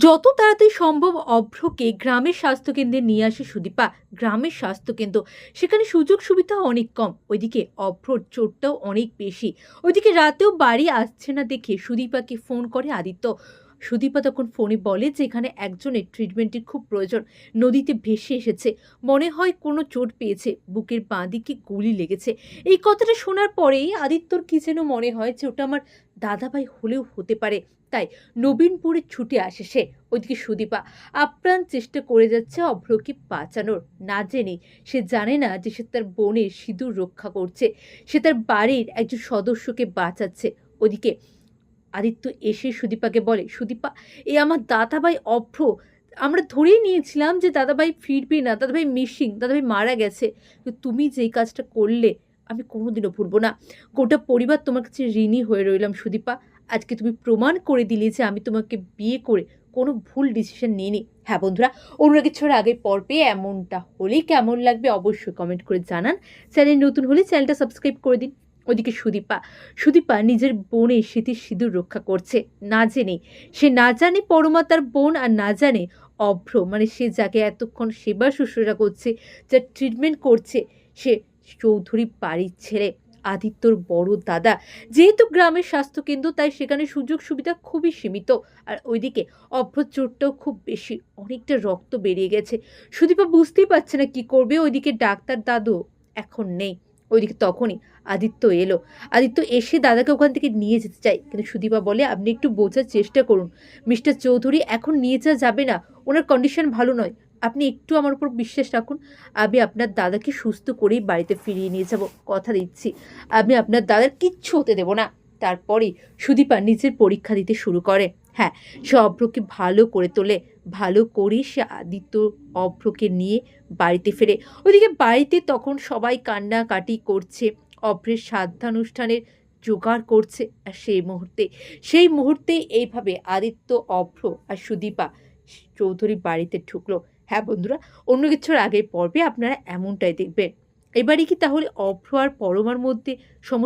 যত তাড়াতাড়ি সম্ভব অভ্রকে গ্রামের স্বাস্থ্যকেন্দ্রে নিয়ে আসে সুদীপা। গ্রামের স্বাস্থ্যকেন্দ্র, সেখানে সুযোগ সুবিধা অনেক কম, ওইদিকে অভ্রর চোটটাও অনেক বেশি। ওইদিকে রাতেও বাড়ি আসছে না দেখে সুদীপাকে ফোন করে আদিত্য। সুদীপা তখন ফোনে বলে যে এখানে একজনের ট্রিটমেন্টের খুব প্রয়োজন, নদীতে ভেসে এসেছে, মনে হয় কোনো চোট পেয়েছে, বুকের বাঁ দিকে গুলি লেগেছে। এই কথাটা শোনার পরেই আদিত্যর কি যেন মনে হয় যে ওটা আমার দাদাভাই হলেও হতে পারে। তাই নবীনপুরে ছুটে আসে সে। ওইদিকে সুদীপা আপ্রাণ চেষ্টা করে যাচ্ছে অভ্রকে বাঁচানোর, না জেনে, সে জানে না যে সে তার বোনের সিঁদুর রক্ষা করছে, সে তার বাড়ির একজন সদস্যকে বাঁচাচ্ছে। ওদিকে আদিত্য এসে সুদীপাকে বলে, সুদীপা, এ আমার দাদাভাই অভ্র, আমরা ধরেই নিয়েছিলাম যে দাদাভাই ফিরবে না, দাদাভাই মিসিং, দাদাভাই মারা গেছে। তো তুমি যেই কাজটা করলে আমি কোনোদিনও ভুলবো না। গোটা পরিবার তোমার কাছে ঋণী হয়ে রইলাম সুদীপা। আজকে তুমি প্রমাণ করে দিলে যে আমি তোমাকে বিয়ে করে কোনো ভুল ডিসিশন নিইনি। হ্যাঁ বন্ধুরা, অনুরাগের ছোঁয়ার আগের পর্বে এমনটা হলেই কেমন লাগবে অবশ্যই কমেন্ট করে জানান। চ্যানেল নতুন হলে চ্যানেলটা সাবস্ক্রাইব করে দিন। ওদিকে সুদীপা নিজের বোনের স্মৃতির সিঁদুর রক্ষা করছে, না জেনে। সে না জানে পরমা তার বোন, আর না জানে অভ্র মানে সে যাকে এতক্ষণ সেবা শুশ্রূষা করছে, যা ট্রিটমেন্ট করছে, সে চৌধুরী বাড়ির ছেলে, আদিত্যর বড় দাদা। যেহেতু গ্রামের স্বাস্থ্যকেন্দ্র, তাই সেখানে সুযোগ সুবিধা খুবই সীমিত। আর ওইদিকে অভ্র চোটটাও খুব বেশি, অনেকটা রক্ত বেরিয়ে গেছে। সুদীপা বুঝতেই পারছে না কি করবে। ওইদিকে ডাক্তার দাদু এখন নেই। ওইদিকে তখনই আদিত্য এলো। আদিত্য এসে দাদাকে ওখান থেকে নিয়ে যেতে চায়, কিন্তু সুদীপা বলে, আপনি একটু বোঝার চেষ্টা করুন মিস্টার চৌধুরী, এখন নিয়ে যাওয়া যাবে না, ওনার কন্ডিশন ভালো নয়। আপনি একটু আমার উপর বিশ্বাস রাখুন, আমি আপনার দাদাকে সুস্থ করেই বাড়িতে ফিরিয়ে নিয়ে যাব, কথা দিচ্ছি। আমি আপনার দাদার কিচ্ছু হতে দেব না। তারপরেই সুদীপা নিজের পরীক্ষা দিতে শুরু করে। হ্যাঁ, সে অভ্রকে ভালো করে তোলে, ভালো করে সে আদিত্য অভ্রকে নিয়ে বাড়িতে ফেরে। ওইদিকে বাড়িতে তখন সবাই কান্নাকাটি করছে, অভ্রের শ্রাদ্ধানুষ্ঠানের জোগাড় করছে। আর সেই মুহূর্তে এইভাবে আদিত্য, অভ্র আর সুদীপা চৌধুরী বাড়িতে ঢুকলো। হ্যাঁ বন্ধুরা, অন্য কিছুর আগের পর্বে আপনারা এমনটাই দেখবেন। এবারে কি তাহলে অভ্র আর পরমার মধ্যে